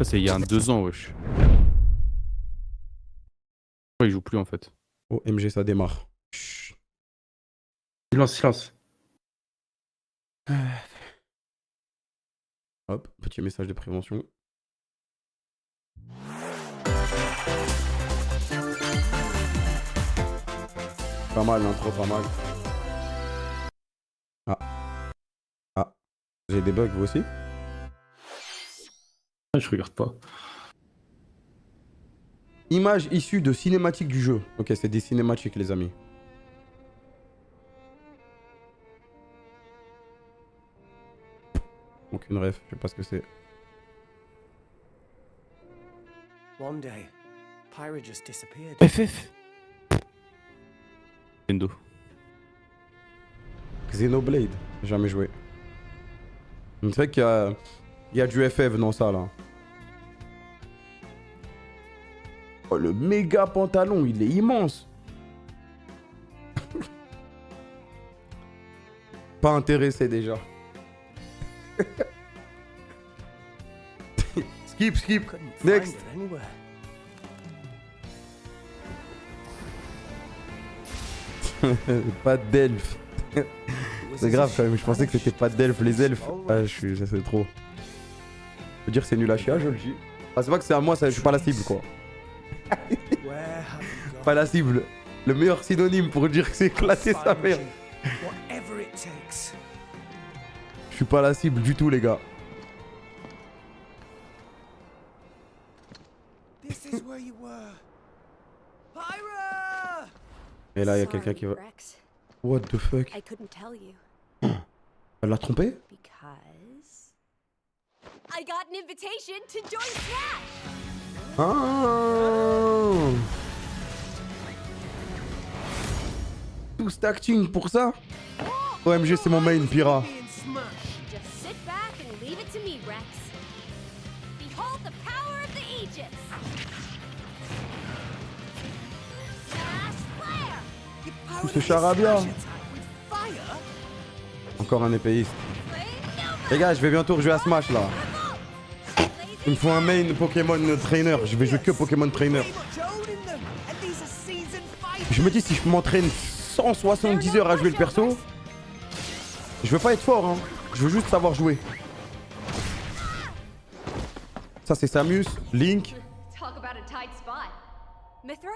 C'est il y a 2 ans, wesh. Il joue plus en fait. Oh, MG, ça démarre. Chut. Silence, silence. Hop, petit message de prévention. Pas mal, l'intro, pas mal. Ah. Ah. J'ai des bugs, vous aussi? Je regarde pas. Images issues de cinématiques du jeu. Ok, c'est des cinématiques, les amis. Aucune ref, je sais pas ce que c'est. One day, Pyra just disappeared. FF Nintendo. Xenoblade, jamais joué. C'est vrai qu'il y a du FF dans ça là. Oh, le méga pantalon, il est immense. Pas intéressé déjà. Skip, skip. Couldn't find Next. it anywhere. Pas d'elfes. C'est grave quand même, je pensais que c'était pas d'elfes. Les elfes, ah, ça c'est trop. Je veux dire c'est nul à chier, je le dis. Ah, c'est pas que c'est à moi, je suis pas la cible quoi. Where have you gone? Pas la cible. Le meilleur synonyme pour dire que c'est éclaté sa mère. Whatever it takes. Je suis pas la cible du tout les gars. This is where you were. Pyra! Et là il y a quelqu'un qui va... Rex, What the fuck? I couldn't tell you Elle l'a trompé? because I got an invitation to join Smash. Ah, tout cet acting pour ça? OMG c'est mon main Pyra. Just sit back and leave it to me, Rex. Behold the power of the Aegis. Smash Flare. Tout ce charabia. Encore un épéiste. Les gars je vais bientôt rejouer à Smash là. Il me faut un main Pokémon Trainer. Je vais jouer que Pokémon Trainer. Je me dis si je m'entraîne 170 heures à jouer le perso, je veux pas être fort hein. Je veux juste savoir jouer. Ça c'est Samus, Link Talk about a tight spot. Mithra?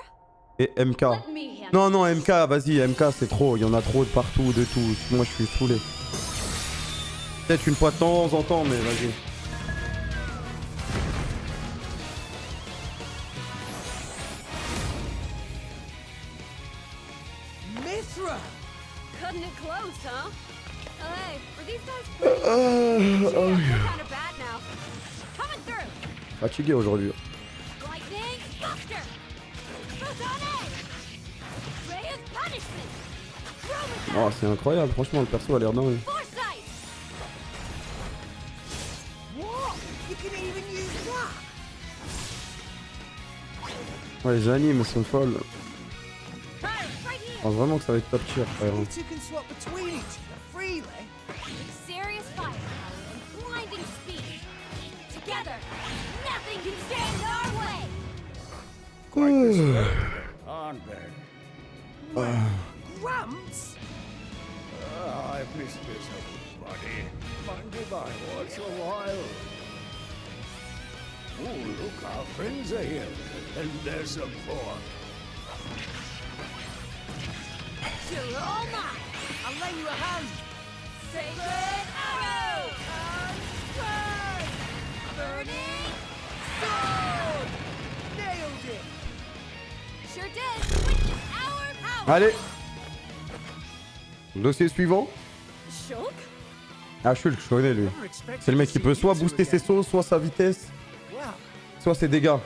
et MK. Let me handle Non non MK, vas-y MK c'est trop, il y en a trop de partout, de tout. Moi je suis saoulé. Peut-être une fois de temps en temps mais vas-y. Mithra! cutting it close, huh? Hey, were these guys pretty? Shit, they're kind of bad now. Coming through. Fatigué aujourd'hui. Lightning, Buster. Photonic. Ray of punishment. Chroma Oh c'est incroyable, franchement le perso a l'air dingue. Foresight. What? You can even use that? Ouais les animes sont folles. Right here. Je pense vraiment que ça va être top tier frère. You two can swap between each other freely. Serious firepower and blinding speed. Together, nothing can stand in our way. Aren't they? Gramps? I've missed this, everybody. Mind if I watch a while? Oh, look, our friends are here. And there's some more. You're all mine. I'll lend you a hand. Sacred arrow. Unstrike. Burning sword. Nailed it. Sure did. Which is our power. Allez. Dossier suivant. Shulk? Ah Shulk, je connais lui. C'est le mec qui peut soit booster ses sauts, soit sa vitesse, Well, soit ses dégâts.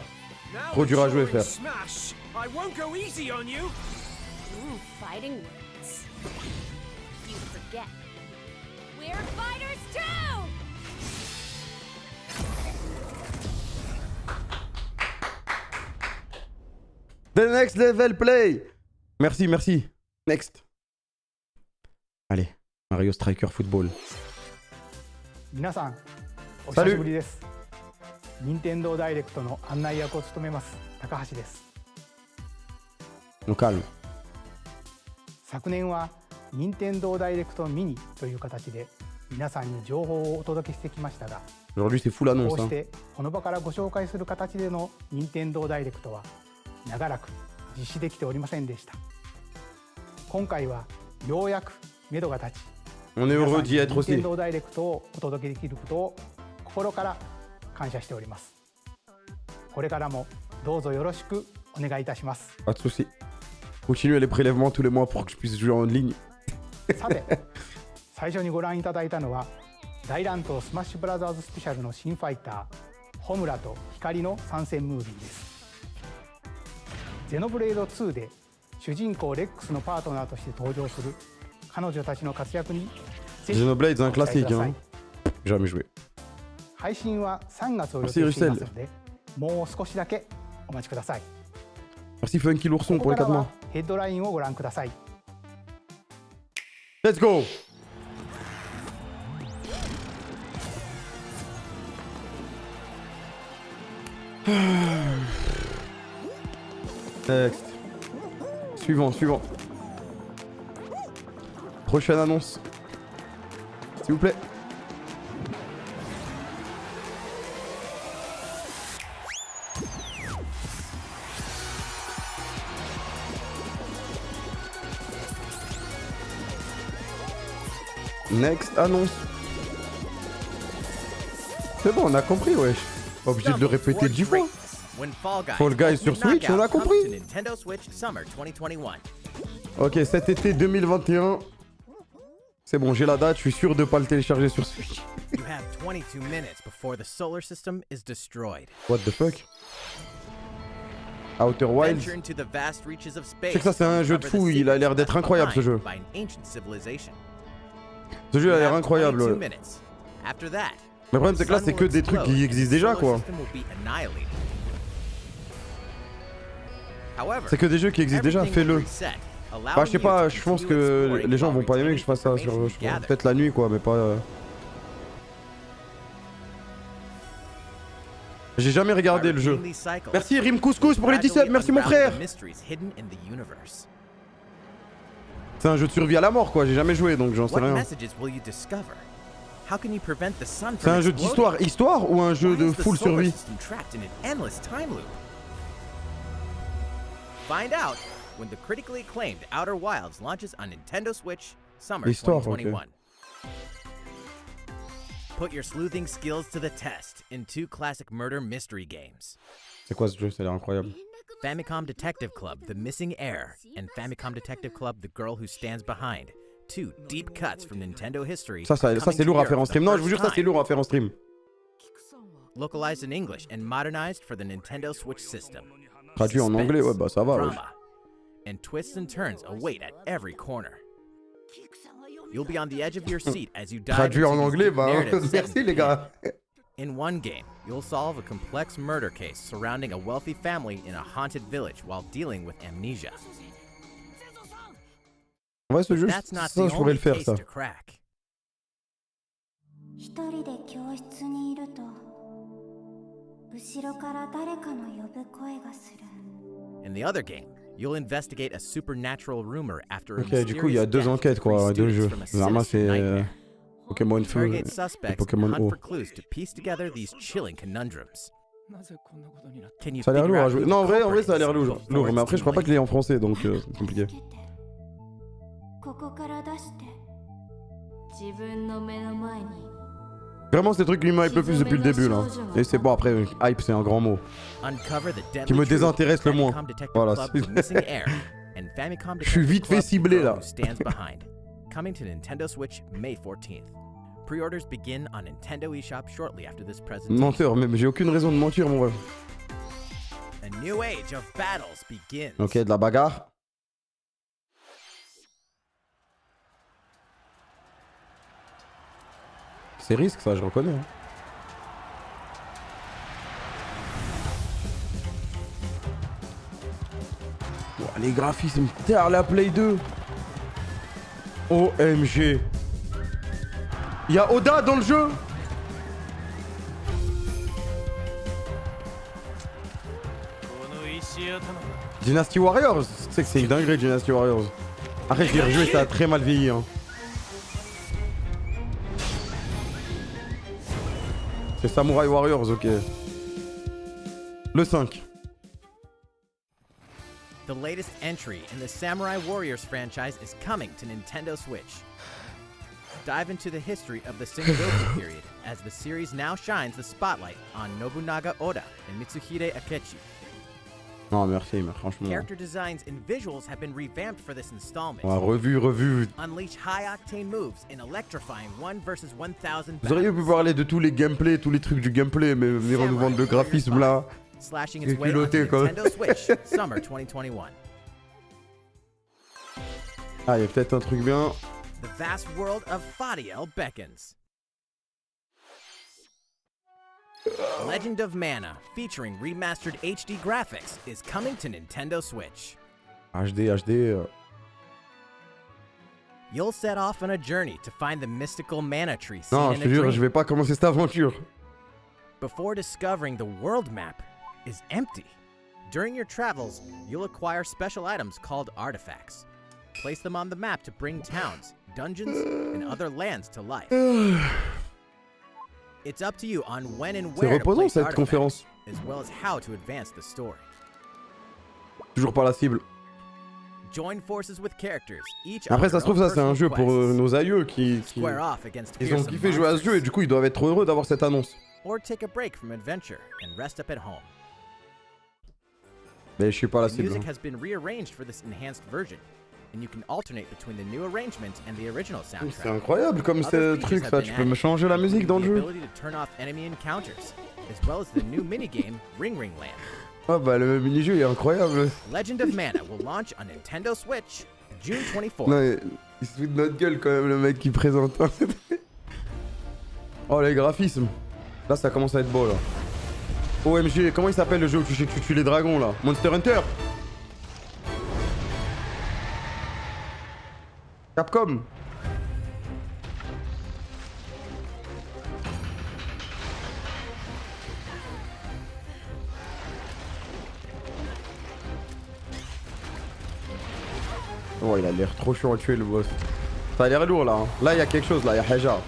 now Trop dur à jouer, during frère. Smash, I won't go easy on you. Ooh, fighting words. You forget. We're fighters too! The next level play. Merci, merci. Next. Allez, Mario Striker Football. 皆さん、お久 Salut しぶりです。任天堂ダイレクトの案内役を務めます高橋です。 On calme. 昨年は任天堂ダイレクトミニという形で皆さんに情報をお届けしてきましたが、 Aujourd'hui, c'est full こ annonce. うし Hein. てこの場からご紹介する形での任天堂ダイレクトは長らく実施できておりませんでした。今回はようやく目処が立ち、 On est heureux d'y être 任天 aussi. 堂ダイレクトをお届けできることを心から感謝しております。これからもどうぞよろしくお願いいたします。 Pas de soucis. Continuez les prélèvements tous les mois pour que je puisse jouer en ligne. さて、最初にご覧いただいたのは大乱闘スマッシュブラザーズスペシャルの新ファイターホムラと光の参戦ムービーです。ゼノブレード2で主人公レックスのパートナーとして登場する彼女たちの活躍にぜひ Xenoblade, c'est un ご期待 classique. ください。 Hein. Jamais joué. 配信は3月を予定していますので、もう少しだけお待ちください。 Merci Funky l'ourson こ pour こ les 4から mois. はヘッドラインをご覧ください。 Let's go. Next. Suivant. Prochaine annonce. S'il vous plaît. Next annonce. C'est bon, on a compris, wesh. Pas obligé de le répéter 10 fois. Fall Guys sur Switch, on a compris. Nintendo Switch Summer 2021. Ok, cet été 2021. C'est bon, j'ai la date, je suis sûr de pas le télécharger sur Switch. You have 22 minutes before the solar system is destroyed. What the fuck? Outer Wilds. Venture into the vast reaches of space. Je sais que ça c'est un jeu de fou, il a l'air d'être incroyable ce jeu. By an ancient civilization. Ce jeu a You l'air have incroyable. 22 Ouais. minutes. After that, Mais le problème c'est que là the c'est sun que will des trucs explode qui and existent the déjà solar quoi. system will be annihilated. However, C'est que des jeux qui existent déjà, everything will fais-le. reset, allowing Bah je sais you pas, to je pense continue que exploring les gens while vont pas aimer que je fasse ça sur retaining information peut-être la nuit quoi, mais pas... J'ai jamais regardé le jeu. Merci Rim Couscous pour les 17, merci mon frère. C'est un jeu de survie à la mort quoi, j'ai jamais joué donc j'en sais rien. C'est un jeu d'histoire ou un jeu de full survie? Find out when the critically acclaimed Outer Wilds launches on Nintendo Switch Summer L'histoire, 2021. Put your sleuthing skills to the test in two classic murder mystery games. C'est quoi ce jeu? Ça a l'air incroyable. Famicom Detective Club, The Missing Heir, and Famicom Detective Club, The Girl Who Stands Behind. Two deep cuts from Nintendo history. Ça c'est lourd à faire en stream. Non, je vous jure, ça c'est lourd à faire en stream. Localized in English and modernized for the Nintendo Switch system. Traduit en anglais, ouais, bah ça va. Ouais. Drama, and twists and turns await at every corner. You'll be on the edge of your seat as you dive Traduit en into anglais, these bah narratives set merci in les gars. In one game, you'll solve a complex murder case surrounding a wealthy family in a haunted village while dealing with amnesia. En vrai ce jeu, That's not ça the je pourrais only le faire case ça. to crack. 一人で教室にいると後ろから誰かの呼ぶ声がする。 In the other game, you'll investigate a supernatural rumor after a Ok, du coup il y a mysterious deux death enquêtes free quoi, deux students jeux. from a Normalement sinister c'est nightmare. Pokémon Feu Interrogate et suspects and Pokémon hunt Eau. for clues to piece together these chilling conundrums. Can you Ça a l'air figure lourd à out jouer. who Non en the vrai culprit ça a l'air is lourd. before Mais après it's je crois too pas qu'il est late? en français donc c'est compliqué. ここから出して自分の目の前に Vraiment c'est le truc qui me hype le plus depuis le début là. Et c'est bon après, hype c'est un grand mot. Uncover the deadly Qui me truth désintéresse of le moins. Famicom Detective Voilà. Club, The Missing Heir, and Famicom Je suis Detective vite fait Club, ciblé, The Girl là. Who Stands Behind. Coming to Nintendo Switch May 14th. Pre-orders begin on Nintendo eShop shortly after this presentation. Menteur, mais j'ai aucune raison de mentir mon ref. A new age of battles begins. Ok, de la bagarre. C'est risque ça, je reconnais. Hein. Oh, les graphismes, terre la Play 2. OMG. Y'a Oda dans le jeu. Dynasty Warriors, tu sais que c'est une dinguerie Dynasty Warriors. Après je l'ai rejoué, ça a très mal vieilli hein. C'est Samurai Warriors, ok. Le 5. The latest entry in the Samurai Warriors franchise is coming to Nintendo Switch. Dive into the history of the Sengoku period as the series now shines the spotlight on Nobunaga Oda and Mitsuhide Akechi. Non merci, mais franchement. Character designs and visuals have been revamped for this installment. Ouais, revu. Unleash high-octane moves in electrifying 1 versus 1000 Vous auriez pu parler de tous les gameplays, tous les trucs du gameplay, mais venir nous vendre le graphisme là. slashing C'est its way onto culotté, quoi. Nintendo Switch Summer 2021. Ah, il y a peut-être un truc bien. The vast world of Fadiel beckons. Legend of Mana, featuring remastered HD graphics, is coming to Nintendo Switch. HD. You'll set off on a journey to find the mystical mana tree seen Non, in je a te jure, dream. je vais pas commencer cette aventure. Before discovering the world map is empty. During your travels, you'll acquire special items called artifacts. Place them on the map to bring towns, dungeons, and other lands to life. It's up to you on when and C'est where to reposant place cette artifacts, conférence. as well as how to advance the story. Toujours pas la cible. Join forces with characters, each Après, on ça se their trouve, own ça c'est un personal jeu pour quests. nos aïeux qui Square off against ils ont fearsome kiffé jouer à ce jeu et monsters, du coup ils doivent être trop heureux d'avoir cette annonce. or take a break from adventure and rest up at home. Mais je suis pas la The cible. music has been rearranged for this enhanced version, and you can alternate between the new arrangement and the original C'est soundtrack. incroyable comme Other ce features truc have ça, been tu peux me added, changer la musique dans le including jeu. the ability to turn off enemy encounters, as well as the new minigame Ring Ring Land. Ah bah le mini-jeu il est incroyable. Legend of Mana will launch on Nintendo Switch June 24th. Non, mais il se fout de notre gueule quand même le mec qui présente. Oh les graphismes. Là ça commence à être beau là. OMG, comment il s'appelle le jeu où tu tues les dragons là? Monster Hunter. Capcom. Oh il a l'air trop chaud à tuer le boss. Ça a l'air lourd là. Hein. Là il y a quelque chose là, il y a Haja.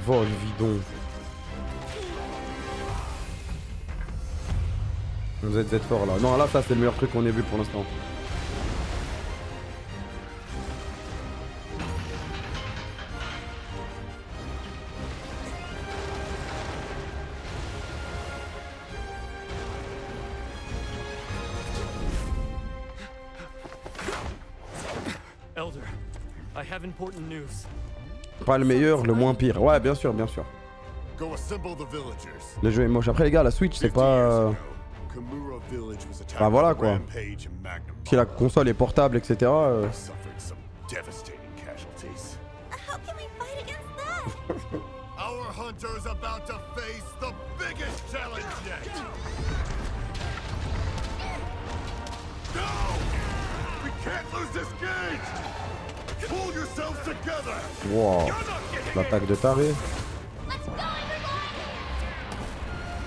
Vol bidon. Vous êtes fort là. Non là ça c'est le meilleur truc qu'on ait vu pour l'instant. Elder, I have important news. Pas le meilleur, le moins pire. Ouais bien sûr, bien sûr. Go assemble the villagers. Le jeu est moche. Après les gars, la Switch c'est pas... Kamura village was attacked Bah voilà by quoi. Rampage and Magnum. Si la console est portable, etc. Suffered some devastating casualties. How can we fight against that? Our hunter's about to face the biggest challenge yet. No! We can't lose this gauge! Pull yourselves together! Wow. L'attaque de taré. Let's go, everyone!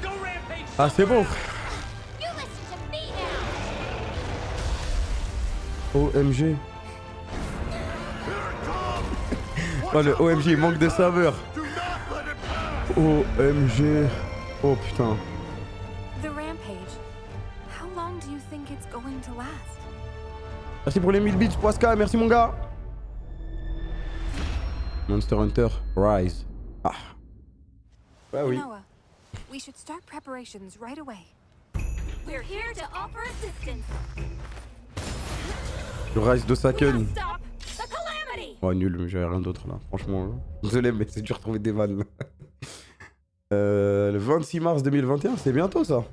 Go Rampage! Ah c'est bon. You listen to me now! OMG. Here it comes! Oh le OMG il manque de saveur. Do not let it pass! OMG. Oh putain. The rampage. How long do you think it's going to last? Merci pour les 1000 bits Poisca, merci mon gars. Monster Hunter Rise. Ah. Bah oui. Noah, we should start preparations right away. We're here to offer assistance. Le Rise de Saken. Stop the calamity! Oh nul, j'avais rien d'autre là. Franchement, désolé mais c'est dur de trouver des vannes. Le 26 mars 2021, c'est bientôt ça.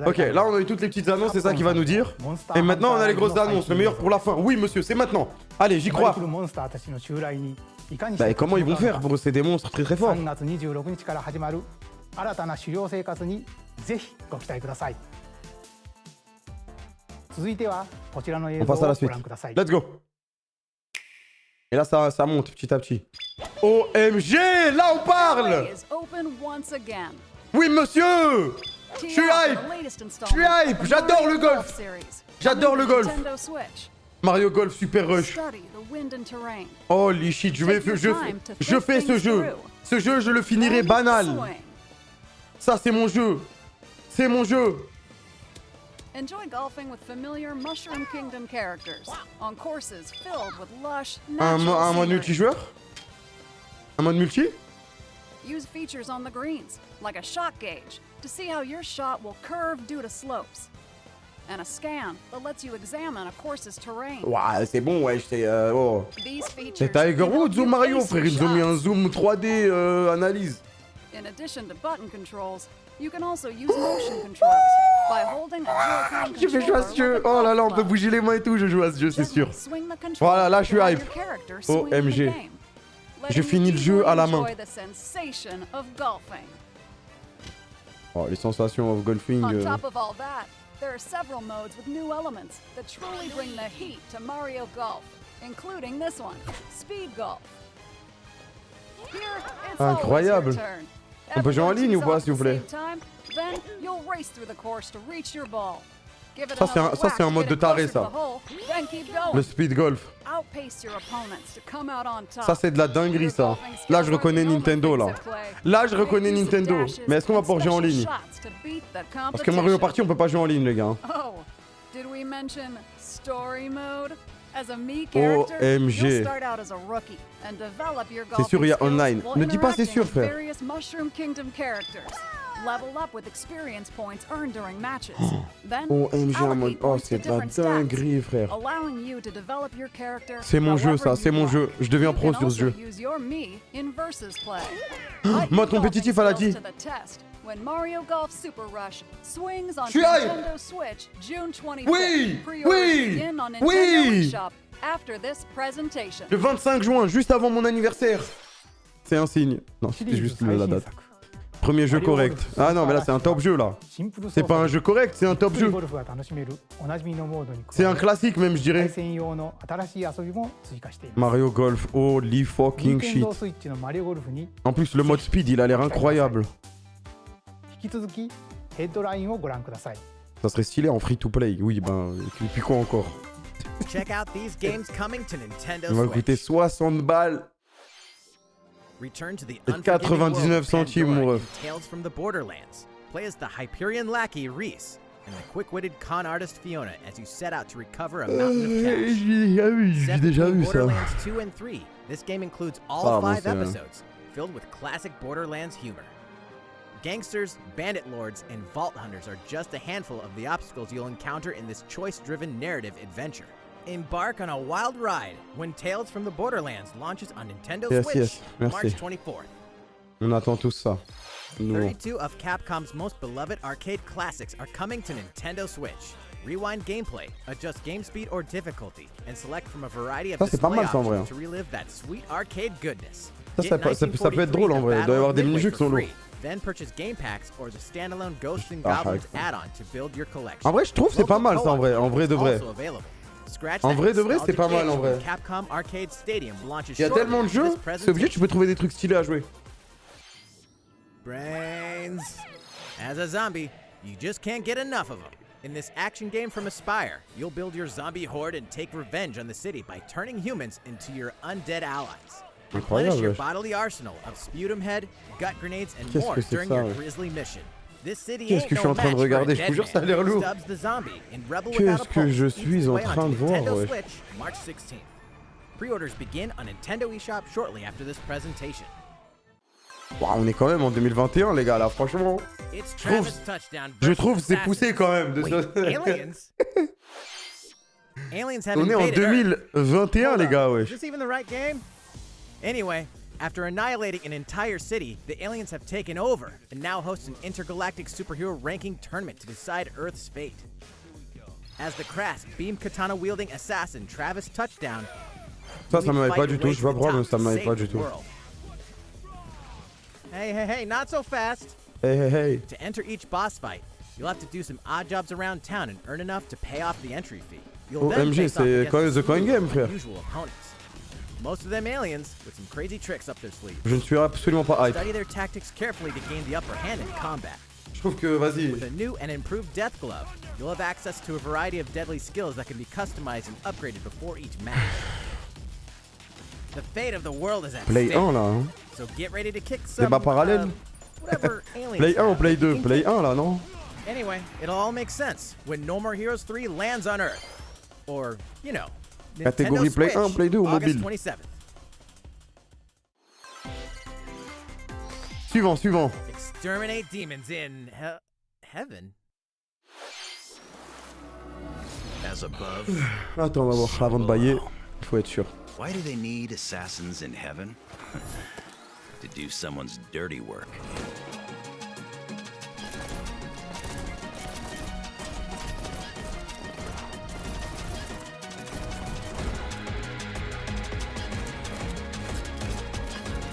Ok, là on a eu toutes les petites annonces, c'est ça qu'il va nous dire. Et maintenant on a les grosses annonces, le meilleur pour la fin. Oui monsieur, c'est maintenant. Allez, j'y crois. Bah et comment ils vont faire pour c'est des monstres très très forts. 3月26日から始まる新たな狩猟生活にぜひご期待ください。続いてはこちらの映 On 像を passe à ご la suite. 覧ください。 Let's go. Et là, ça monte petit à petit. OMG, là, on parle. is open once again. Oui, monsieur. Je suis hype. Je suis hype. J'adore le golf. J'adore le golf. Nintendo Switch. Mario Golf Super Rush. Study the wind and terrain. Holy shit, je fais ce jeu. Ce jeu, je le finirai banal. Ça, c'est mon jeu. C'est mon jeu. Enjoy golfing with familiar Mushroom Kingdom characters on courses filled with lush, Un natural mode scenery. multijoueur? Un mode multi? Use features on the greens, like a shot gauge, to see how your shot will curve due to slopes. And a scan that lets you examine a course's terrain. Ouais, c'est bon, ouais, c'est... oh. These features C'est Tiger Woods ou Mario, frère? Ils ont mis un zoom 3D analyse. In addition to button controls, you can also use motion controls by holding a Joy-Con Je vais jouer à ce jeu. Oh là là, on peut bouger les mains et tout, je joue à ce jeu, c'est sûr. Voilà, là, je suis hype. OMG. Je finis le jeu à la main. Oh, les sensations of golfing. On top of all that, there are several modes with new elements that truly bring the heat to Mario Golf, including this one, Speed Golf. Here, it's Incroyable. always your turn. On peut jouer en ligne ou pas, Everyone s'il vous plaît? tees off at the same time, then you'll race through the course to reach your ball. Give it Ça, c'est another ça, c'est un whack mode to de get it taré, closer to ça. the hole, then keep going. Le speed golf. Outpace your opponents to come out on top. Ça, c'est de la dinguerie, ça. Là, je reconnais Nintendo, là. Là, je reconnais Nintendo. Mais est-ce qu'on va pouvoir jouer en ligne? Parce que Mario Party, on peut pas jouer en ligne, les gars. Oh, did we mention story mode? As a Mii character, OMG. you'll start out as a rookie and develop your C'est sûr, il y a golfing skills online. while Ne dis pas c'est interacting sûr, with frère. various Mushroom Kingdom characters. Level up with experience points earned during matches. Then OMG en mode. allocate Oh, points to c'est de la different stats, dinguerie, frère. allowing you to develop your character C'est mon jeu, however ça, c'est you mon want. jeu. Je deviens You pro can sur ce also jeu. use your Mii in versus play. Mode compétitif, elle a dit. To the test when Mario Golf Super Rush swings on Je suis hype. Nintendo Switch June 25th. Oui, Pre-orders oui, begin on Nintendo oui. eShop after this presentation. Le 25 juin, juste avant mon anniversaire. C'est un signe. Non, c'était juste la date. Premier jeu correct. Ah non, mais là, c'est un top jeu, là. C'est pas un jeu correct, c'est un top jeu. C'est un classique, même, je dirais. Mario Golf, holy fucking shit. En plus, le mode speed, il a l'air incroyable. Ça serait stylé en free-to-play. Oui, ben, et puis quoi encore? Check out these games coming to Nintendo Il va Switch. coûter 60 balles. Return to the Et unforgiving 99 world of centimes, mon Pandora ref. in Tales from the Borderlands. Play as the Hyperion lackey Reese and the quick-witted con artist Fiona as you set out to recover a mountain of cash. J'ai déjà vu ça. Borderlands 2 and 3. This game includes all Ah, bon, 5 c'est- episodes, filled with classic Borderlands humor. Gangsters, bandit lords, and vault hunters are just a handful of the obstacles you'll encounter in this choice-driven narrative adventure. Embark on a wild ride when Tales from the Borderlands launches on Nintendo Yes, Switch yes, merci. March 24th. On attend tous ça. Nous. 32 of Capcom's most beloved arcade classics are coming to Nintendo Switch. Rewind gameplay, adjust game speed or difficulty, and select from a variety of Ça, c'est pas display mal, ça, en vrai. options to relive that sweet arcade goodness. Ça, Get ça peut être drôle, en 1943, vrai. Il The doit y avoir des Battle of mini-jeux Midway qui sont for lourds. free. Then purchase game packs or the standalone Ghosts and Ah, Goblins ouais. add-on to build your collection. En vrai, je trouve que c'est pas mal, ça, en vrai. En vrai de vrai. Also available. Scratch En that vrai de vrai, c'est nostalgic pas mal, en itch vrai. when Capcom Arcade Stadium launches Il y a shortly tellement de after jeux, this c'est obligé, presentation. tu peux trouver des trucs stylés à jouer. Brains. As a zombie, you just can't get enough of them. In this action game from Aspyr, you'll build your zombie horde and take revenge on the city by turning humans into your undead allies. Replenish Incroyable, your wesh. bodily arsenal of sputum head, gut grenades, and Qu'est-ce more que c'est during ça, your wesh? grisly mission. This city Qu'est-ce ain't que je suis no en train de match for a regarder? Je vous dead jure, ça a man. l'air lourd. Stubbs the zombie in Rebel Without a Qu'est-ce que Pulse, je which suis en display on train de voir, Nintendo wesh. Switch, March 16th. Pre-orders begin on Nintendo eShop shortly after this presentation. Ouah, on est quand même en 2021, les gars, là, franchement. It's Je trouve- Travis Touchdown Je versus trouve que c'est Assassins. poussé quand même. De Wait, ce... aliens? Aliens have On est en invaded Earth. 2021, Hold les up, gars, Is wesh. this even the right game? Anyway, after annihilating an entire city, the aliens have taken over and now host an intergalactic superhero ranking tournament to decide Earth's fate. As the crass beam katana wielding assassin Travis Touchdown, Ça, ça you m'avait fight pas your du way tout. to Je sais pas the pourquoi, top mais ça to m'avait save pas du the tout. world. Hey, not so fast. Hey, hey, hey. To enter each boss fight, you'll have to do some odd jobs around town and earn enough to pay off the entry fee. You'll then OMG, face off c'est against The Coin Game, frère. unusual opponents. Most of them aliens with some crazy tricks up their sleeve. Je ne suis absolument pas hype. Study their tactics carefully to gain the upper hand in combat. Je trouve que, vas-y. With a new and improved Death Glove, you'll have access to a variety of deadly skills that can be customized and upgraded before each match. The fate of the world is at Play stake. 1 là. Hein. So get ready to kick some Débat parallèle. whatever aliens Play 1 ou have Play that you 2? can Play take. 1 là, non? Anyway, it'll all make sense when No More Heroes 3 lands on Earth. Or, you know, Catégorie Nintendo Play 1, Switch, Play 2 ou August mobile? 27th. Suivant. Exterminate demons in heaven. As above, Attends, on va voir. Avant de bailler, il faut être sûr. why do they need assassins in heaven? To do someone's dirty work.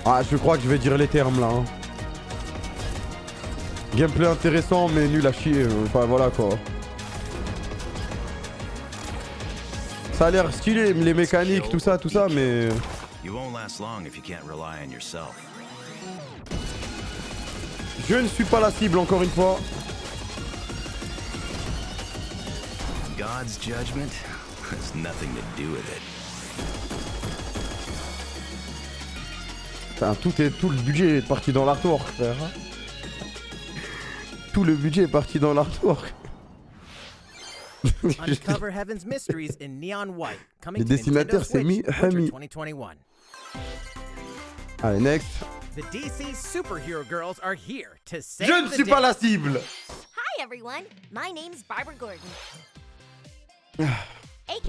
Ah, je crois que je vais dire les termes là. Hein. Gameplay intéressant, mais nul à chier. Enfin, voilà quoi. Ça a l'air stylé, les mécaniques, tout ça, mais. You won't last long if you can't rely on yourself. Je ne suis pas la cible, encore une fois. God's judgment has nothing to do with it. Enfin, tout le budget est parti dans l'artwork, frère. Tout le budget est parti dans l'artwork. Uncover Heaven's mysteries in neon white. Coming Les to Nintendo dessinateurs, c'est Switch, winter Hami. 2021. Allez, next. The DC superhero girls are here to save Je ne the suis day. pas la cible. Hi everyone, my name's Barbara Gordon.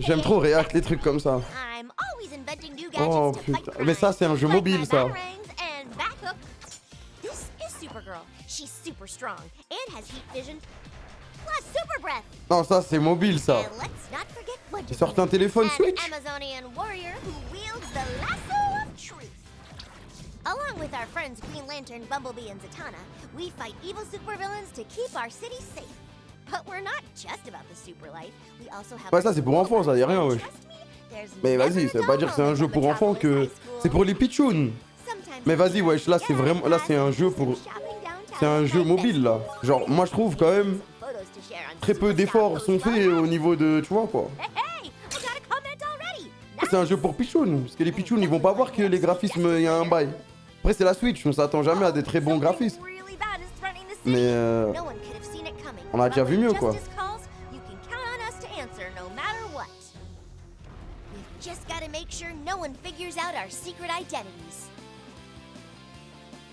J'aime trop react les trucs comme ça. I'm always inventing new gadgets Oh to fight putain, crime. mais ça c'est un jeu Like mobile my ça. batarangs and backup. This is Supergirl. She's super strong and has heat vision. Plus super breath. Non, ça c'est mobile ça. And let's not forget Wonder Ils sortent un téléphone Woman, Switch. an Amazonian warrior who wields the lasso of truth. Along with our friends Green Lantern, Bumblebee, and Zatanna, we fight evil supervillains to keep our city safe. But we're not just about the super life. We also have Ouais, ça c'est pour enfants, ça y a rien wesh. Mais vas-y, ça veut pas dire que c'est un jeu pour enfants que c'est pour les pitchouns. Mais vas-y wesh, là c'est vraiment là c'est un jeu pour c'est un jeu mobile là. Genre moi je trouve quand même très peu d'efforts sont faits au niveau de tu vois quoi. C'est un jeu pour pitchouns parce que les pitchouns ils vont pas voir que les graphismes il y a un bail. Après c'est la Switch, on s'attend jamais à des très bons graphismes. Mais on a déjà vu mieux quoi. Just gotta make sure no one figures out our secret identities.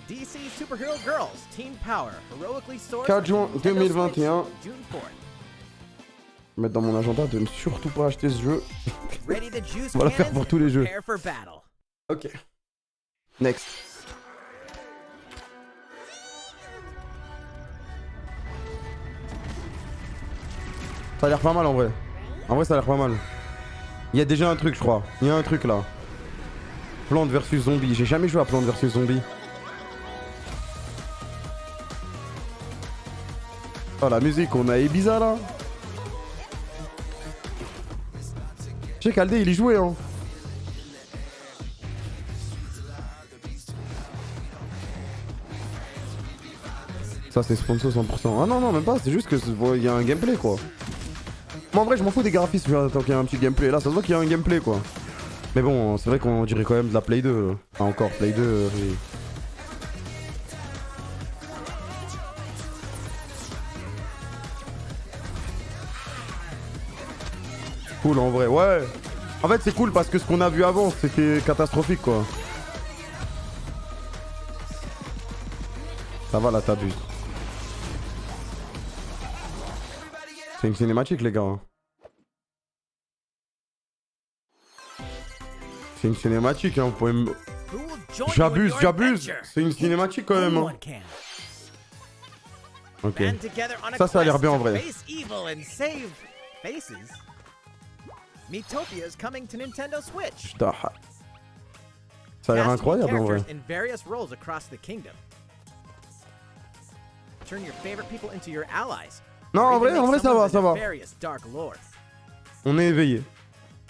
DC Superhero Girls Teen Power heroically sourced 4 juin for Nintendo 2021. Switch, June 4th. Mettre dans mon agenda de ne surtout pas acheter ce jeu. Ready the juice On va le faire cannons pour tous les and jeux. prepare for battle. Ok. Next. Ça a l'air pas mal en vrai. En vrai ça a l'air pas mal. Il y a déjà un truc je crois. Il y a un truc là. Plante versus zombie. J'ai jamais joué à Plante versus zombie. Oh la musique, on a Ibiza là. Je sais qu'Aldé il y jouait hein. Ça c'est sponsor 100%. Ah non non même pas, c'est juste que il y a un gameplay quoi. Moi en vrai je m'en fous des graphismes tant qu'il y a un petit gameplay. Là ça se voit qu'il y a un gameplay quoi. Mais bon c'est vrai qu'on dirait quand même de la Play 2. Enfin encore Play 2. Oui. Cool en vrai, ouais. En fait c'est cool parce que ce qu'on a vu avant c'était catastrophique quoi. Ça va là t'abuses. C'est une cinématique les gars. C'est une cinématique hein, vous pouvez me... J'abuse. C'est une cinématique quand même hein. Ok. Ça a l'air bien en vrai. Miitopia is coming to Nintendo Switch. Putain. Ça a l'air incroyable en vrai. In various roles across the kingdom. Turn your favorite people into your allies. Non, en vrai ça va, ça va. Various dark lore. On est éveillé.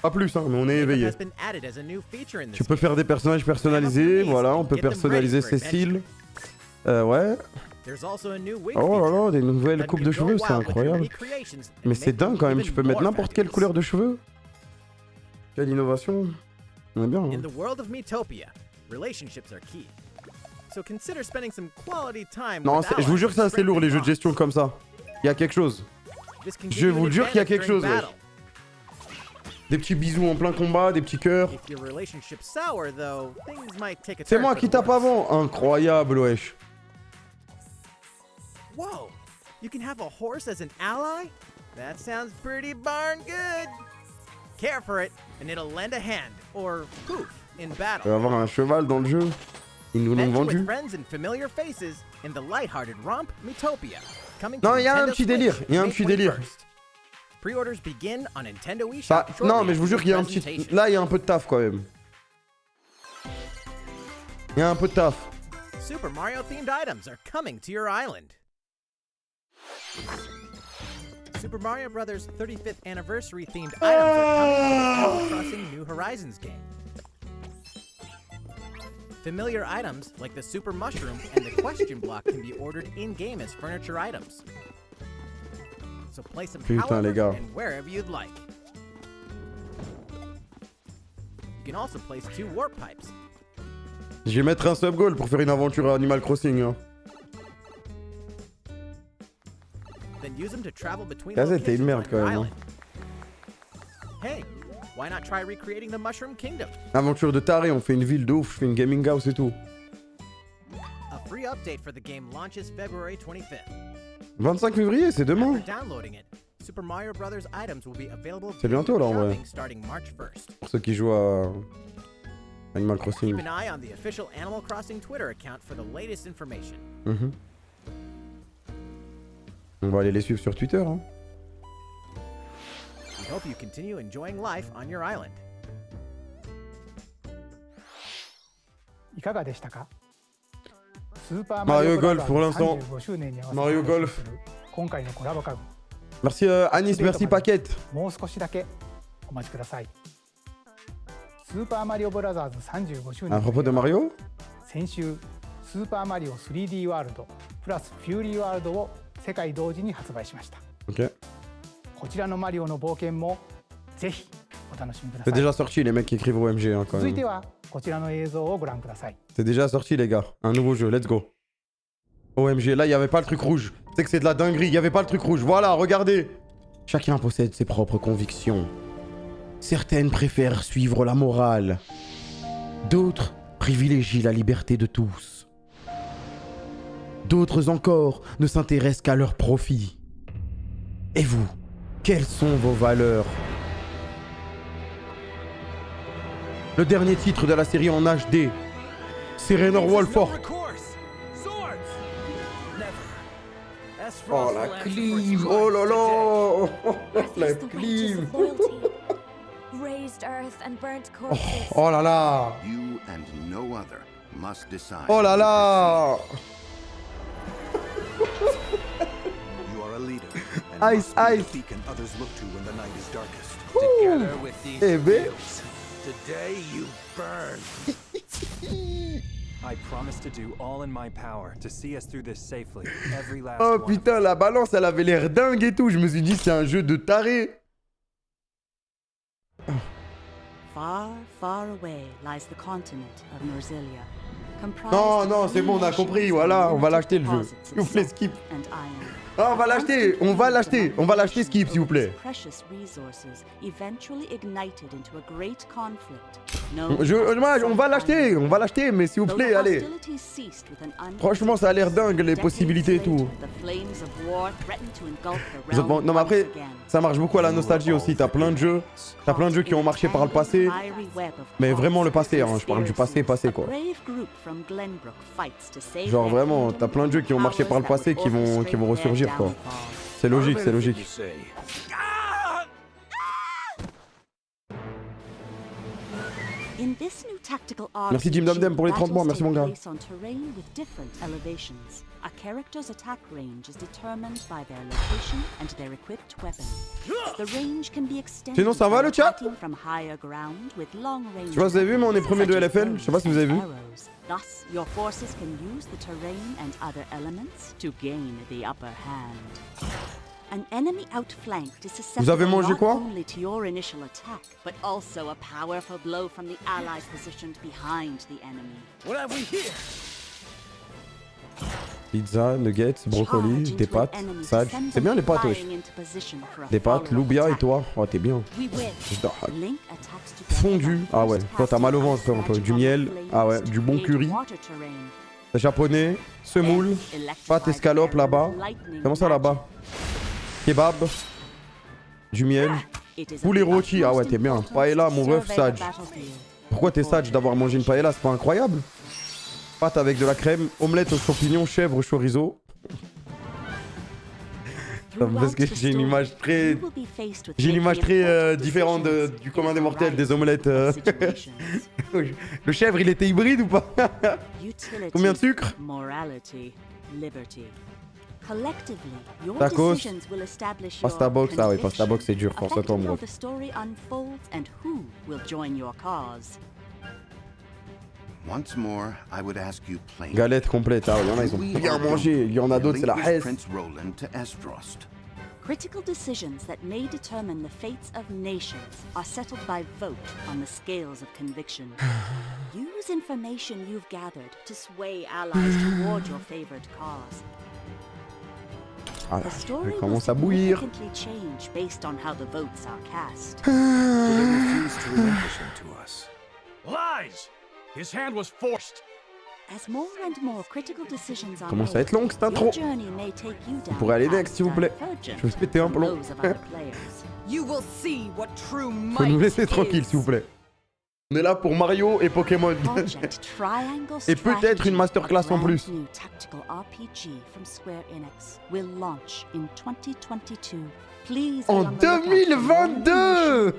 Pas plus, hein, mais on est éveillé. has been added as a new feature in this Tu peux faire des personnages personnalisés, voilà, on peut personnaliser Cécile. Ouais. There's also a new wig Oh là feature là, des nouvelles that coupes can de go cheveux, c'est wild with your incroyable. recreations and Mais make c'est dingue them quand même, even tu peux mettre more n'importe quelle fabulous. couleur de cheveux. Quelle innovation. On est bien. In Hein. the world of Miitopia, relationships are key. So consider spending some quality time Non, with je vous jure que ça c'est lourd les jeux de gestion comme ça. Il y a quelque chose. This can Je give you vous an jure qu'il y a advantage quelque during chose, wesh. battle. Des petits bisous en plein combat, des petits cœurs. If your relationship's sour, though, things might take a C'est turn moi for qui the tape worse. avant. Incroyable, wesh. Whoa! You can have a horse as an ally? That sounds pretty darn good. Care for it, and it'll lend a hand, or poof, in On va battle. avoir un cheval dans le jeu. Ils nous l'ont Venture with vendu. friends and familiar faces in the lighthearted romp Miitopia. Coming Non, to il y a un Nintendo petit délire. Switch Il y a un May petit délire. 21st. Pre-orders begin on Nintendo eShop Bah, shortly non, mais je vous jure after qu'il y a un the petit. presentation. Là, il y a un peu de taf quand même. Il y a un peu de taf. Super Mario themed items are coming to your island. Super Mario Bros. 35th anniversary themed items are coming to the Animal Crossing New Horizons game. Familiar items like the Super Mushroom and the Question Block can be ordered in-game as furniture items. So place them Putain, however les gars. and wherever you'd like. You can also place 2 warp pipes. Je vais mettre un sub goal pour faire une aventure à Animal Crossing. Hein. Then use them to travel between Ça, c'était une locations merde on quand your même. Hein. island. Hey, why not try recreating the Mushroom Kingdom? Aventure de taré, on fait une ville de ouf, je fais une gaming house et tout. A free update for the game launches February 25th. 25 février, c'est demain. After downloading it, Super Mario Bros. Items will be available C'est bientôt, là, en vrai. shopping starting March 1st. Pour ceux qui jouent à Animal Keep Crossing. an eye on the official Animal Crossing Twitter account for the latest information. Mhm. On va aller les suivre sur Twitter. Hein. We hope you continue enjoying life on your island. いかがでしたか？スーパー Mario マリオブラ Golf ザー pour ズ l'instant. 35周年に合わせて Mario 配信 Golf. する今回のコラボ家具 Merci Anis, merci Paquette. もう少しだけお待ちください。スーパーマリオブラザーズ35周 À 年 propos de Mario 先週スーパーマリオ 3D ワールドプラスフューリーワールドを世界同時に発売しました。 Ok. こちらのマリオの冒険もぜひお楽しみくだ C'est さい。 déjà sorti les mecs qui écrivent OMG hein, quand 続い même. てはこちらの映像をご覧ください。 C'est déjà sorti les gars. Un nouveau jeu, let's go. OMG, là il y avait pas le truc rouge. C'est que c'est de la dinguerie, il y avait pas le truc rouge. Voilà, regardez. Chacun possède ses propres convictions. Certaines préfèrent suivre la morale. D'autres privilégient la liberté de tous. D'autres encore ne s'intéressent qu'à leur profit. Et vous, quelles sont vos valeurs? Le dernier titre de la série en HD, Serenor Wolford. Oh la cleave, oh là là, la cleave. Raised earth and burnt Oh, corpses. oh là là, You and no other must decide. oh là là. You are a leader, and Ice, must be ice. the beacon others look to when the night is darkest. Together with these Eh ben. wheels, today you burn. I promise to do all in my power to see us through this safely. Every last Oh one. putain, la balance elle avait l'air dingue et tout. Je me suis dit c'est un jeu de taré. Far, far away lies the continent of Norzilia. Non, non, c'est bon, on a compris. Voilà, on va l'acheter le jeu. S'il vous plaît, skip. Ah, on va l'acheter, on va l'acheter. On va l'acheter, skip, s'il vous plaît. Precious resources eventually ignited into a great conflict. On va l'acheter, mais s'il vous plaît, allez. Franchement, ça a l'air dingue, les possibilités et tout. Non, mais après, ça marche beaucoup à la nostalgie aussi. T'as plein de jeux qui ont marché par le passé. Mais vraiment le passé, hein. Je parle du passé, quoi. Genre vraiment, t'as plein de jeux qui ont marché par le passé qui vont ressurgir, quoi. C'est logique, c'est logique. In In this new tactical Merci Jim Domdem pour les 30 mois, merci mon gars. place on terrain with different elevations. A character's attack range is determined by their location and their equipped weapon. The range can be extended Sinon ça va le chat? from higher ground with long range. Je sais pas si vous avez vu mais on est premier de LFL, je sais pas si vous avez vu. Thus, your forces can use the terrain and other elements to gain the upper hand. An enemy outflanked is Vous avez susceptible mangé not quoi? only to your initial attack, but also a powerful blow from the ally positioned behind the enemy. What have we here? Pizza, nuggets, brocoli, des pâtes, sage. C'est bien les pâtes wesh. Des pâtes, loubia et toi? Oh t'es bien. Fondu. Ah ouais, toi t'as mal au ventre un peu. Du miel. Ah ouais, du bon curry. Japonais, semoule, pâte escalope là-bas. Comment ça là-bas? Kebab. Du miel. Poulet rôti. Ah ouais t'es bien. Paella mon ref, sage. Pourquoi t'es sage d'avoir mangé une paella? C'est pas incroyable? Pâte avec de la crème, omelette aux champignons, chèvre, chorizo. Parce que j'ai une image très... J'ai une image très différente du commun des mortels des omelettes. Le chèvre, il était hybride ou pas? Combien de sucre? Tacos. Pasta box, ah oui, pasta box c'est dur, force à toi mon ref. Once more, I would ask you plainly. Galette complète, ah, il y en a, ils ont bien mangé. Il y en a d'autres, c'est la haisse. Prince Roland to Esdrost. Critical decisions that may determine the fates of nations are settled by vote on the scales of conviction. Use information you've gathered to sway allies toward your favored cause. Ah, je commence à bouillir. Change based on how the votes are cast. They refuse to relinquish him to us. Lies! His hand was forced. As more and more critical decisions are Commence à être longue cette intro. Vous pourrez aller next s'il vous plaît. Je vais se péter un plomb. Faut nous laisser tranquille s'il vous plaît. On est là pour Mario et Pokémon. Et peut-être une masterclass en plus. En 2022.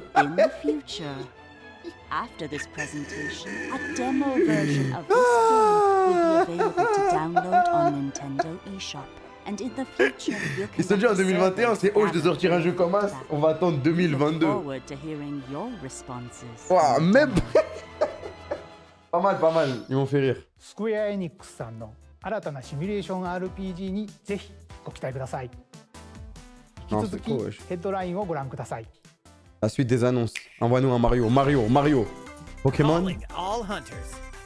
After this presentation, a demo version of this game will be available to download on Nintendo eShop. And in the future, you Ils sont déjà en 2021, c'est hoche de sortir un jeu comme ça. On va attendre 2022. Ouah, même. Pas mal, pas mal. Ils m'ont fait rire. Square Enix さんの新たなシミュレーション RPG にぜひご期待ください。引き続きヘッドラインをご覧ください。La suite des annonces. Envoie-nous un Mario. Mario. Pokémon.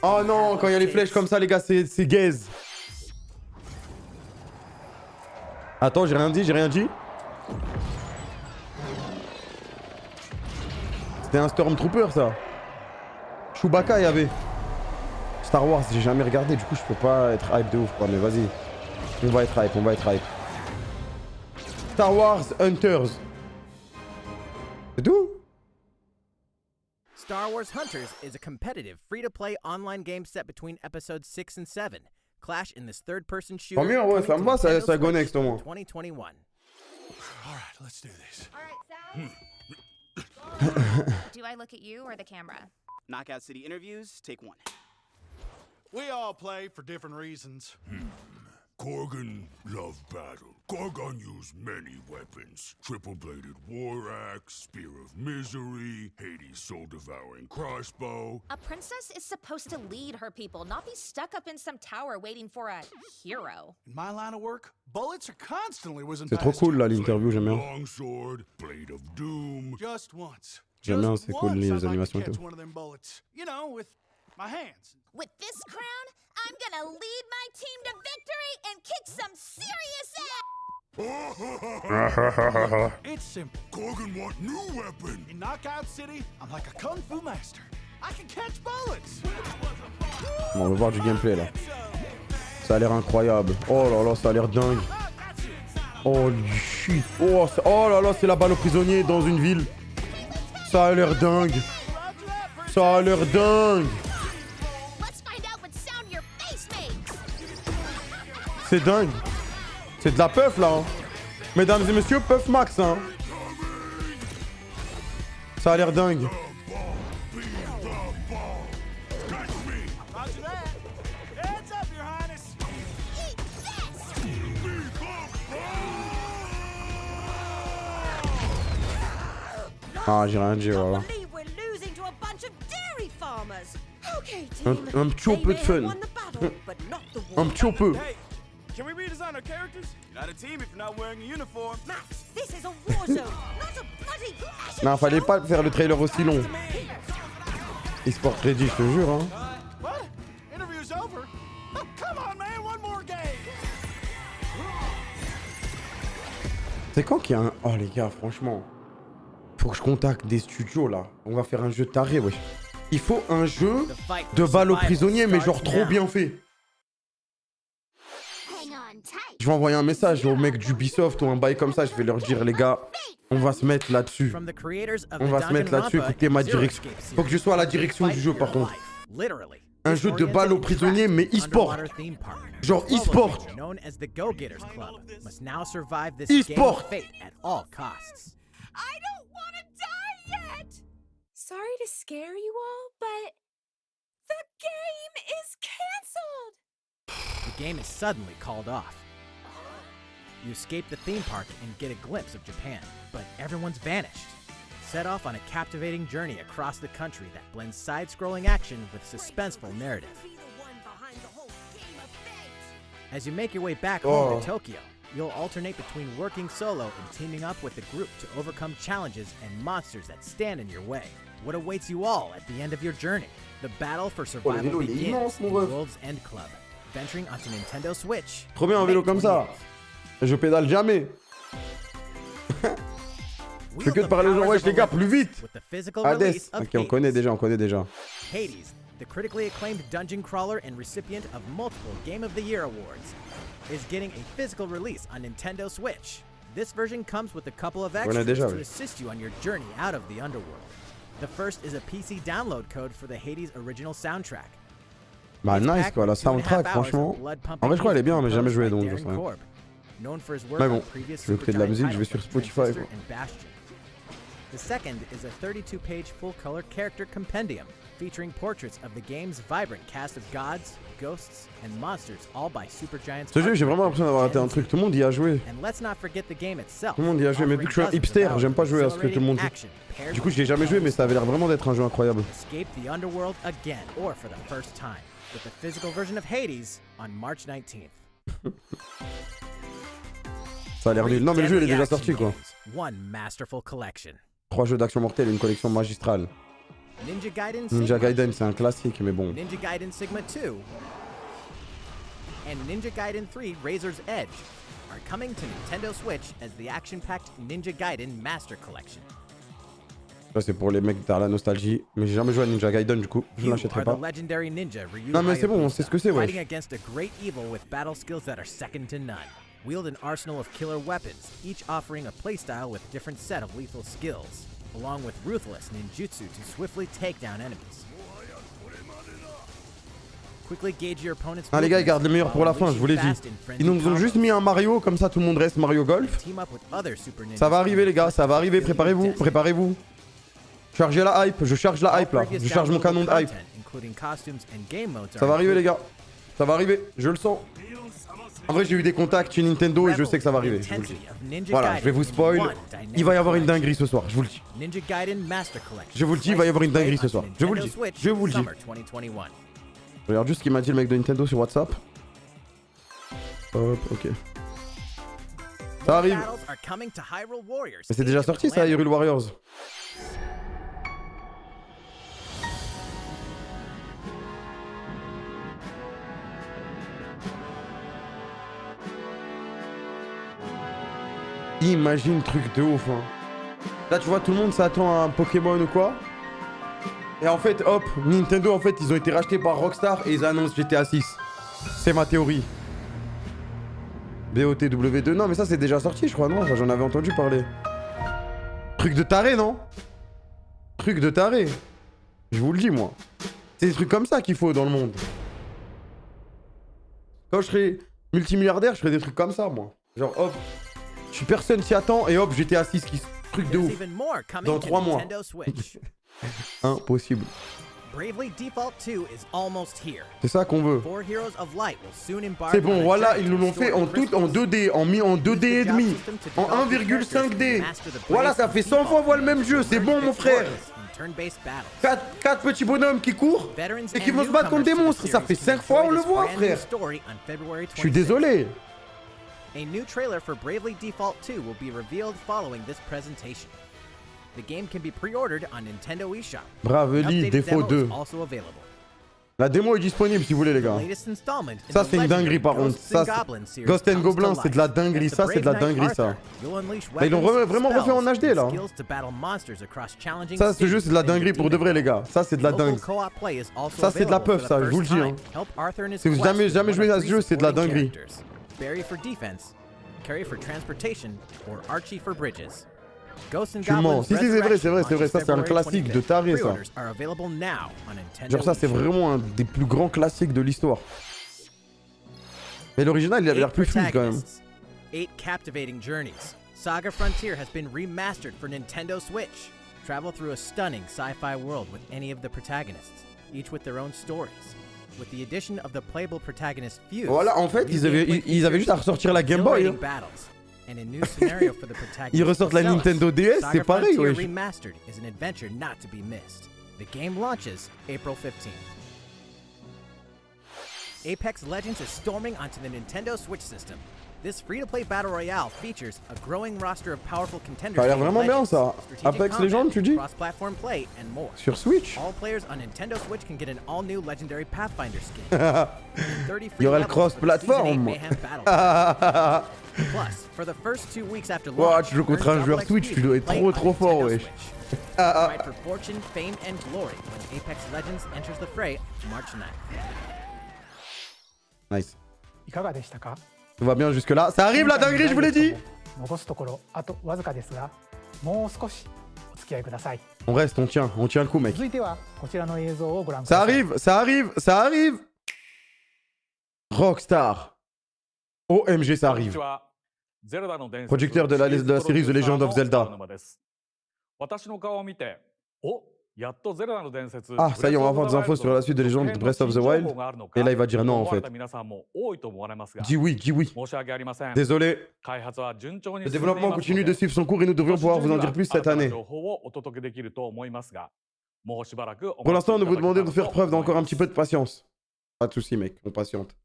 Oh non, quand il y a les flèches comme ça, les gars, c'est gaze. Attends, j'ai rien dit. C'était un Stormtrooper, ça. Chewbacca, il y avait. Star Wars, j'ai jamais regardé, du coup, je peux pas être hype de ouf, quoi. Mais vas-y. On va être hype. Star Wars Hunters. C'est tout? Star Wars Hunters is a competitive, free-to-play online game set between episodes 6 and 7. Clash in this third-person shooter. Oh mieux, ouais, ça me va, ça go next au moins. 2021. All right, let's do this. All right, Sally. Do I look at you or the camera? Knockout City interviews, take one. We all play for different reasons. Korgan loved battle. Korgan used many weapons. Triple-bladed war axe, spear of misery, Hades' soul-devouring crossbow. A princess is supposed to lead her people, not be stuck up in some tower waiting for a hero. In my line of work, bullets are constantly whizzing C'est trop cool là l'interview, j'aime bien. Longsword, blade of doom. Just once. J'aime bien, c'est cool les animations et tout. One of them bullets, you know, with my hands. With this crown, I'm gonna lead my team to victory and kick some serious ass! It's simple. Korgan want new weapon. In Knockout City, I'm like a kung fu master. I can catch bullets. Bon, on va voir du gameplay là. Ça a l'air incroyable. Oh là là, ça a l'air dingue. Oh shit. Oh là là, c'est la balle aux prisonniers dans une ville. Ça a l'air dingue. C'est dingue. C'est de la puff là. Hein. Mesdames et messieurs, puff max. Hein. Ça a l'air dingue. Ah, j'ai rien dit, voilà. Un petit peu de fun. Un petit peu. Hey, can we redesign our characters? You're not a team if you're not wearing a uniform. Max, this is a war zone, not a bloody fashion. Non, fallait pas faire le trailer aussi long. eSport Ready, je te jure, hein. What? Interview's over? Oh, come on, man, one more game. C'est quand qu'il y a un... Oh les gars, franchement. Faut que je contacte des studios là. On va faire un jeu taré, wesh. Il faut un jeu de balle aux prisonniers, mais genre trop bien fait. Je vais envoyer un message au mec d'Ubisoft ou un bail comme ça. Je vais leur dire, les gars, on va se mettre là-dessus. On va se mettre là-dessus. Écoutez ma direction. Faut que je sois à la direction du jeu par contre. Un jeu de balle aux prisonniers, mais e-sport. Genre e-sport. E-sport. Sorry to scare you all, but the game is canceled. The game is suddenly called off. You escape the theme park and get a glimpse of Japan, but everyone's vanished. Set off on a captivating journey across the country that blends side-scrolling action with suspenseful narrative. As you make your way back home to Tokyo, you'll alternate between working solo and teaming up with the group to overcome challenges and monsters that stand in your way. What awaits you all at the end of your journey? The battle for survival begins in World's End Club, venturing onto Nintendo Switch. Trop bien un vélo comme ça. Je pédale jamais. Je fais que de parler aux gens, wesh les gars, plus vite. Hades. Ok, on connaît déjà. Hades, the critically acclaimed dungeon crawler and recipient of multiple Game of the Year awards, is getting a physical release on Nintendo Switch. This version comes with a couple of extras to assist you on your journey out of the underworld. The first is a PC download code for the Hades original soundtrack. Bah nice quoi, la soundtrack franchement. En vrai je crois elle est bien mais j'ai jamais joué donc je sais rien. Mais bon, je veux écouter de la musique, je vais sur Spotify quoi. The second is a 32-page full-color character compendium featuring portraits of the game's vibrant cast of gods, ghosts, and monsters, all by Supergiant's. Ce jeu, j'ai vraiment l'impression d'avoir raté un truc. Tout le monde y a joué. And let's not forget the game itself. Tout le monde y a joué, mais vu que je suis un hipster, j'aime pas jouer à ce que tout le monde joue. Du coup, je l'ai jamais joué, mais ça avait l'air vraiment d'être un jeu incroyable. Escape the underworld again, or for the first time, with the physical version of Hades on March 19th. Ça a l'air nul. Non, mais le jeu, il est déjà sorti quoi. One masterful collection. 3 jeux d'action mortelle et une collection magistrale. Ninja Gaiden, c'est un classique, mais bon. Ninja Gaiden Sigma 2 and Ninja Gaiden 3 Razor's Edge are coming to Nintendo Switch as the action-packed Ninja Gaiden Master Collection. Ça c'est pour les mecs dans la nostalgie, mais j'ai jamais joué à Ninja Gaiden du coup, je ne l'achèterai pas. Non mais c'est bon, on sait ce que c'est, ouais. Fighting against a great evil with battle skills that are second to none. Wield an arsenal of killer weapons, each offering a playstyle with different set of lethal skills, along with ruthless ninjutsu to swiftly take down enemies. Quickly gauge your opponent's ah les gars, ils gardent le meilleur pour la fin, je vous l'ai dit. Ils nous ont juste mis un Mario, comme ça tout le monde reste Mario Golf. Ça va arriver les gars, ça va arriver, préparez-vous, préparez-vous. Chargez la hype, je charge la hype là, je charge mon canon de hype. Ça va arriver les gars, ça va arriver, je le sens. En vrai j'ai eu des contacts chez Nintendo et je sais que ça va arriver, je vous le dis. Voilà, je vais vous spoil, il va y avoir une dinguerie ce soir, je vous le dis. Je vous le dis, il va y avoir une dinguerie ce soir, je vous le dis, je vous le dis. Je regarde juste ce qu'il m'a dit le mec de Nintendo sur WhatsApp. Hop, ok. Ça arrive. Mais c'est déjà sorti ça, Hyrule Warriors. Imagine truc de ouf hein. Là tu vois tout le monde s'attend à un Pokémon ou quoi. Et en fait hop, Nintendo en fait ils ont été rachetés par Rockstar et ils annoncent GTA 6. C'est ma théorie. BOTW2, non mais ça c'est déjà sorti je crois non, enfin, j'en avais entendu parler. Truc de taré non? Truc de taré. Je vous le dis moi. C'est des trucs comme ça qu'il faut dans le monde. Quand je serai multimilliardaire je ferai des trucs comme ça moi. Genre hop. Je suis personne s'y attend et hop GTA 6 qui truc de ouf. Dans 3 mois. Impossible. Bravely Default 2 is almost here. C'est ça qu'on veut. Four Heroes of Light will soon embark C'est bon, on a voilà, journey ils nous to l'ont fait restore en the tout en crystals. 2D, en 2D et demi, en 1,5D. Voilà, ça fait 100 fois voir le même jeu, c'est bon mon frère. Turn-based battles. 4 petits bonhommes qui courent et qui vont se battre contre des monstres, ça fait 5 fois on le voit frère. Je suis désolé. A new trailer for Bravely Default 2 will be revealed following this presentation. The game can be pre-ordered on Nintendo eShop. Bravely Default 2. Also available. La démo est disponible si vous voulez les gars. Ça c'est une dinguerie par contre. Ça, Ghost and Goblins c'est de la dinguerie, ça c'est de la dinguerie ça. Là, ils l'ont vraiment refait en HD là. Ça ce jeu c'est de la dinguerie pour de vrai les gars. Ça c'est de la dingue. Ça c'est de la puff ça, je vous le dis. Hein. Si vous n'avez jamais joué à ce jeu c'est de la dinguerie. Barry for defense, Carry for transportation, or Archie for bridges. Tu mens. Si, c'est vrai. Ça, c'est un classique de taré, ça. Genre, ça, c'est vraiment un des plus grands classiques de l'histoire. Mais l'original, il avait l'air plus fluide quand même. 8 captivating journeys. Saga Frontier has been remastered for Nintendo Switch. Travel through a stunning sci-fi world with any of the protagonists, each with their own stories. With the addition of the playable protagonist Fuse. Voilà, en fait, ils avaient juste à ressortir la Game Boy. Hein. Ils ressortent la Nintendo DS, c'est pareil, ouais. Remastered is an adventure not to be missed. The game launches April 15th. Apex Legends is storming onto the Nintendo Switch system. This free-to-play battle royale features a growing roster of powerful contenders. Ça a l'air vraiment bien ça. Apex Legends, tu dis? Cross-platform play and more. Sur Switch. All players on Nintendo Switch can get an all-new legendary Pathfinder skin. Il y aura le cross-platform. Plus, for the first 2 weeks after wow, launch, tu joues contre un joueur Switch, tu dois être trop fort, wesh. Fight for fortune, fame, and glory when Apex Legends enters the fray March 9th. Nice. いかがでしたか? Tout va bien jusque là. Ça arrive la dinguerie, je vous l'ai dit. 残すところあとわずかですが、もう少しお付き合いください。 On reste, on tient le coup, mec. 続いてはこちらの映像をご覧ください。 Ça arrive. Rockstar. OMG, ça arrive. Producteur de la série The Legend of Zelda. Ah, ça y est, on va avoir des infos sur la suite de Legend Breath of the Wild. Et là, il va dire non, en fait. Dis oui. Désolé. Le développement continue de suivre son cours et nous devrions pouvoir vous en dire plus cette année. Pour l'instant, nous vous demandons de faire preuve d'encore un petit peu de patience. Pas de soucis, mec, on patiente.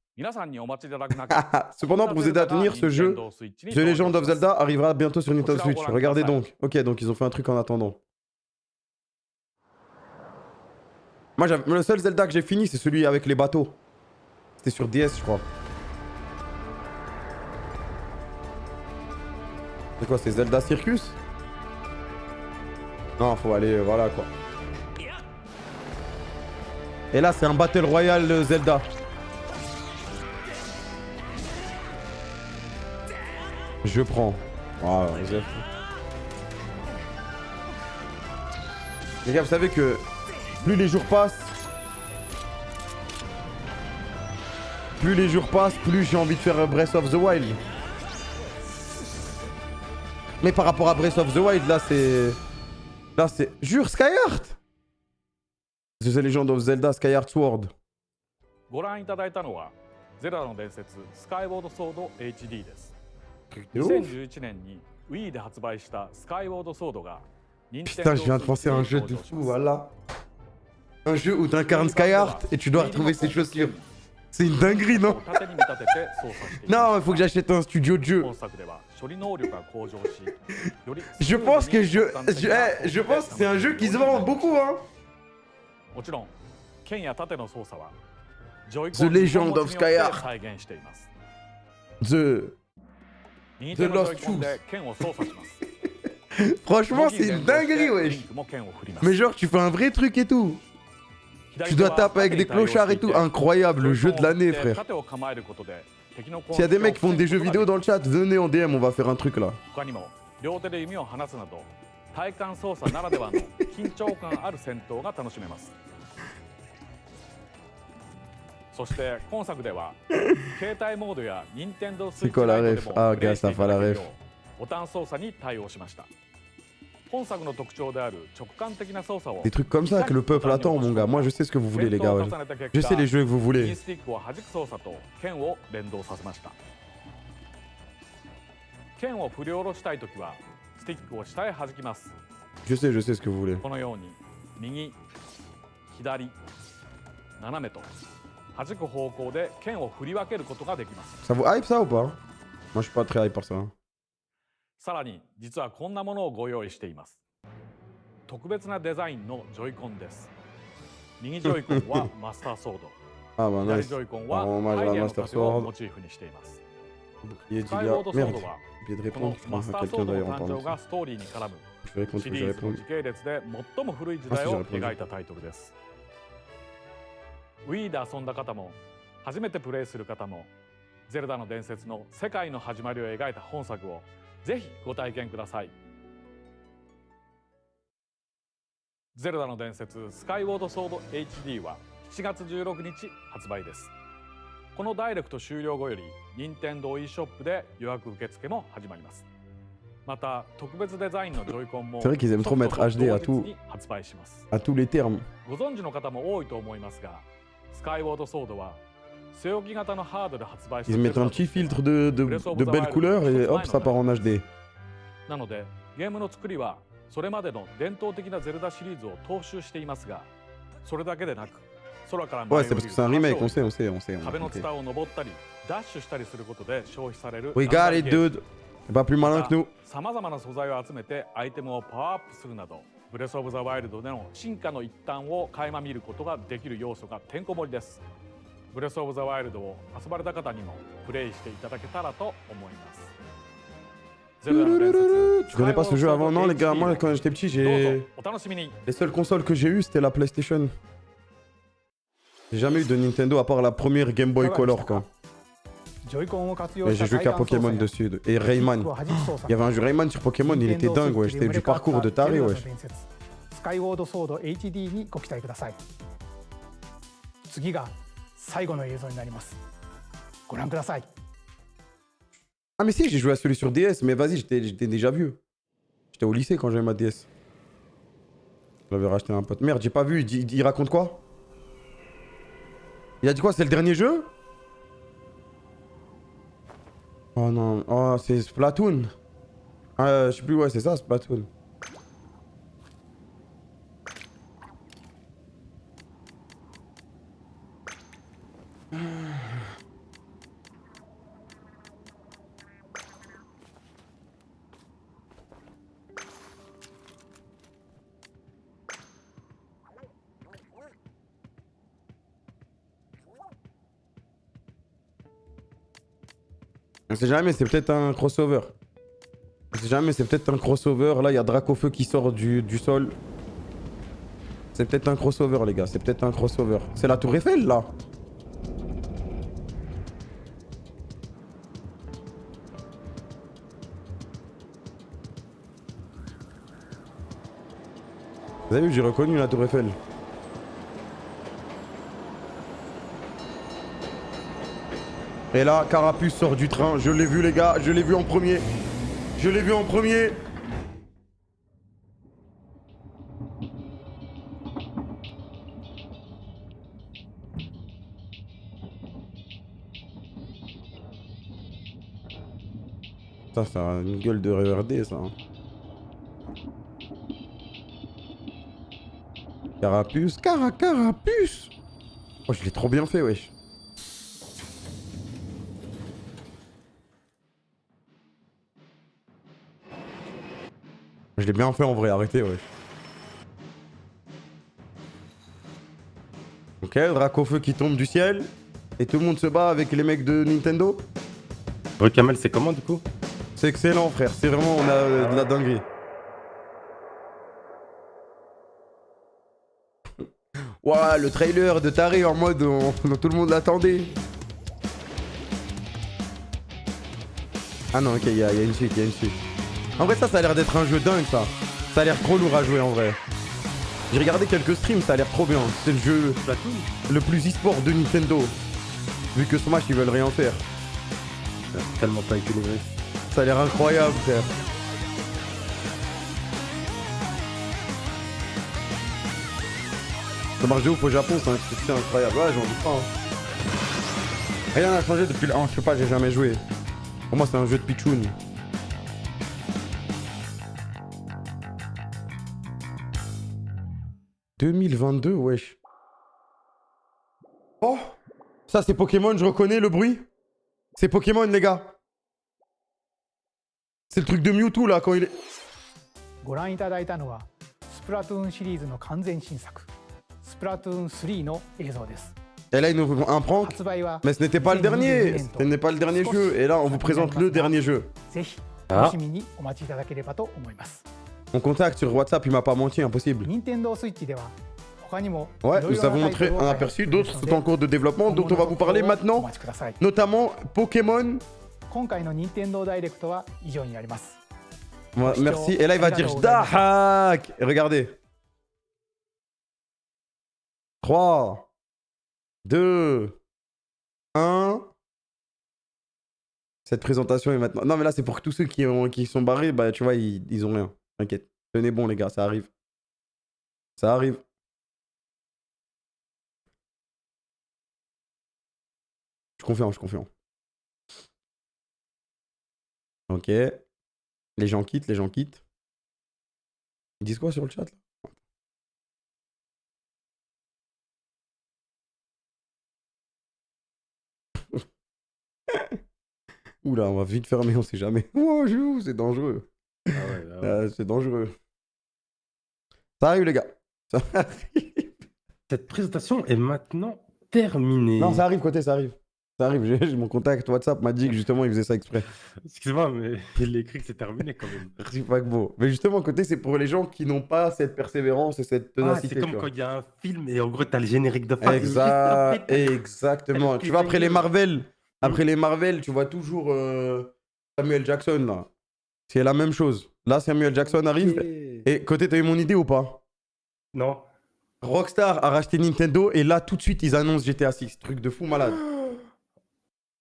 Cependant, pour vous aider à tenir, ce jeu, The Legend of Zelda, arrivera bientôt sur Nintendo Switch. Regardez donc. Ok, donc ils ont fait un truc en attendant. Moi, le seul Zelda que j'ai fini, c'est celui avec les bateaux. C'était sur DS, je crois. C'est quoi, c'est Zelda Circus? Non, faut aller, voilà quoi. Et là, c'est un Battle Royale Zelda. Je prends. Wow, les gars, vous savez que plus les jours passent, plus j'ai envie de faire Breath of the Wild. Mais par rapport à Breath of the Wild, là c'est... Jure, Skyheart! The Legend of Zelda Skyheart Sword. ご覧いただいたのは、ゼルダの伝説スカイウォードソード HD です。2011年に Wii で発売したスカイウォードソードが Putain, je viens de penser à un jeu de fou, voilà. Un jeu où t'incarnes Skyheart et tu dois retrouver ses chaussures. C'est une dinguerie, non? Non, il faut que j'achète un studio de jeu. Je pense que je pense que c'est un jeu qui se vend beaucoup, hein. The Legend of Skyheart. The Lost Truth. Franchement, c'est une dinguerie, wesh. Mais genre, tu fais un vrai truc et tout. Tu dois taper avec des clochards et tout. Incroyable, le jeu de l'année, frère. S'il y a des mecs qui font des jeux vidéo dans le chat, venez en DM, on va faire un truc là. そして今作では携帯モードや Nintendo C'est quoi la ref? Ah, gars, ça va la ref. ボタン操作に対応しました。Des trucs comme ça que le peuple attend, mon gars. Moi, je sais ce que vous voulez, les gars. Ouais. Je sais les jeux que vous voulez. Je sais ce que vous voulez. Ça vous hype ça ou pas? Moi je suis pas très hype par ça. さらに実はこんなものをご用意しています。特別なデザインのジョイコンです。右ジョイコンはマスターソード。左ジョイコンはハイリアの風をモチーフにしています。スカイウォードソードはこのマスターソードの誕生がストーリーに絡むシリーズの時系列で最も古い時代を描いたタイトルです。Wii で遊んだ方も初めてプレイする方もゼルダの伝説の世界の始まりを描いた本作をぜひご体験ください。ゼルダの伝説スカイウォードソード HD は7月16日発売です。このダイレクト終了後より Nintendo eShop で予約受付も始まります。また特別デザインのジョイコンも C'est vrai qu'ils aiment trop mettre HD à tout, 発売します。à tous les termes. ご存知の方も多いと思いますが、スカイウォードソードは Ils mettent un petit filtre de belles couleurs et hop, ça part en HD. Ouais, c'est parce que c'est un remake, on sait. We got it, dude. C'est pas plus malin que nous. 様々な素材を集めてアイテムをパワーアップするなど、ブレスオブザワイルドでの進化の一端を垣間見ることができる要素がてんこ盛りです。 ブレスオブザワイルドを遊ばれた方にもプレイしていただけたらと思います。Tu connais pas ce jeu avant? Non les gars, moi quand j'étais petit, les seules consoles que j'ai eues c'était la PlayStation. J'ai jamais eu de Nintendo à part la première Game Boy Color quoi. Et j'ai joué qu'à Pokémon dessus. Et Rayman. Il y avait un jeu Rayman sur Pokémon, il était dingue ouais, c'était du parcours de taré ouais. 最後の映像になります。ご覧ください。 Ah mais si, j'ai joué à celui sur DS, mais vas-y, j'étais déjà vieux. J'étais au lycée quand j'avais ma DS. Je l'avais racheté à un pote. Merde, j'ai pas vu, il raconte quoi? Il a dit quoi? C'est le dernier jeu? Oh non, oh c'est Splatoon. Je sais plus, ouais c'est ça, Splatoon. On sait jamais, c'est peut-être un crossover. On sait jamais, c'est peut-être un crossover. Là, il y a Dracofeu qui sort du sol. C'est peut-être un crossover, les gars. C'est peut-être un crossover. C'est la Tour Eiffel, là. Vous avez vu, j'ai reconnu la Tour Eiffel. Et là, Carapuce sort du train. Je l'ai vu, les gars. Je l'ai vu en premier. Je l'ai vu en premier. Ça, c'est une gueule de RERD, ça. Carapuce, Carapuce. Oh, je l'ai trop bien fait, wesh. Je l'ai bien fait en vrai, arrêtez, wesh. Ok, Dracofeu qui tombe du ciel. Et tout le monde se bat avec les mecs de Nintendo. Ouais, Kamel, c'est comment du coup? C'est excellent, frère. C'est vraiment, on a de la dinguerie. Ouah, le trailer de taré en mode dont tout le monde l'attendait. Ah non, ok, il y a une suite, En vrai, ça a l'air d'être un jeu dingue, ça. Ça a l'air trop lourd à jouer, en vrai. J'ai regardé quelques streams, ça a l'air trop bien. C'est le jeu le plus e-sport de Nintendo. Vu que Smash, ils veulent rien faire. Tellement pas équilibré. Ça a l'air incroyable, frère. Ça marche de ouf au Japon, c'est incroyable. Ouais, j'en doute pas. Hein. Rien n'a changé depuis le 1, je sais pas, j'ai jamais joué. Pour moi, c'est un jeu de pitchoun. « 2022, wesh. » Oh, ça c'est Pokémon, je reconnais le bruit. C'est Pokémon, les gars. C'est le truc de Mewtwo là quand il est. ご覧いただいたのはスプラトゥーンシリーズの完全新作スプラトゥーン3の映像です。 Et là, ils nous font un prank, mais ce n'était pas le dernier. Ce n'est pas le dernier jeu. Et là, on vous présente le dernier jeu. Ah. Mon contact sur WhatsApp, il m'a pas menti, impossible. Ouais, nous avons montré un aperçu, d'autres sont en cours de développement, dont on va vous parler maintenant, notamment Pokémon. Ouais, merci. Et là, il va dire Jdahak. Regardez. 3, 2, 1. Cette présentation est maintenant. Non, mais là, c'est pour que tous ceux qui sont barrés, bah, tu vois, ils ont rien. T'inquiète. Tenez bon, les gars, ça arrive. Ça arrive. Je suis confiant. Ok. Les gens quittent. Ils disent quoi sur le chat là? Oula, on va vite fermer, on sait jamais. Oh, c'est dangereux. Ah ouais, c'est dangereux. Ça arrive, les gars. Ça arrive. Cette présentation est maintenant terminée. Non, ça arrive, côté, ça arrive. Ça arrive, j'ai mon contact WhatsApp m'a dit que justement il faisait ça exprès. Excuse-moi, mais il écrit que c'est terminé quand même. Merci Paquebot. Mais justement, côté, c'est pour les gens qui n'ont pas cette persévérance et cette ténacité. C'est comme quand il y a un film et en gros t'as le générique de fin. Exactement. Tu vois, après les Marvel, tu vois toujours Samuel Jackson là. C'est la même chose. Là, Samuel Jackson arrive. Et côté, t'as eu mon idée ou pas? Non. Rockstar a racheté Nintendo et là, tout de suite, ils annoncent GTA 6. Truc de fou malade.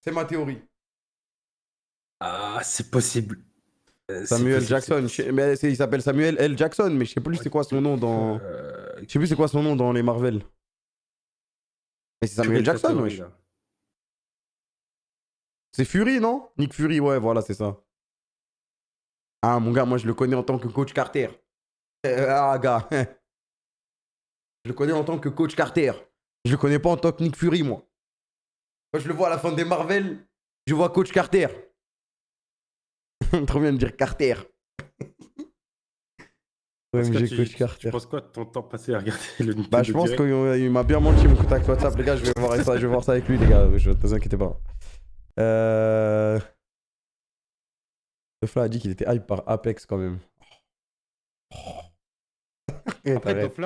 C'est ma théorie. Ah, c'est possible. Samuel Jackson. Mais il s'appelle Samuel L. Jackson, mais je sais plus c'est quoi son nom dans. Je sais plus c'est quoi son nom dans les Marvel. Mais c'est Samuel Jackson, wesh. C'est Fury, non? Nick Fury, ouais, voilà, c'est ça. Ah, mon gars, moi je le connais en tant que coach Carter. Ah, gars. Je le connais en tant que coach Carter. Je le connais pas en tant que Nick Fury, moi. Quand je le vois à la fin des Marvel, je vois coach Carter. Trop bien de dire Carter. Ouais, mais j'ai coach Carter. Tu penses quoi de ton temps passé à regarder le Nintendo Bah, je pense qu'il m'a bien menti mon contact WhatsApp, les gars. Je vais voir ça avec lui, les gars. Ne vous inquiétez pas. Dofla a dit qu'il était hype par Apex quand même. Après, Dofla,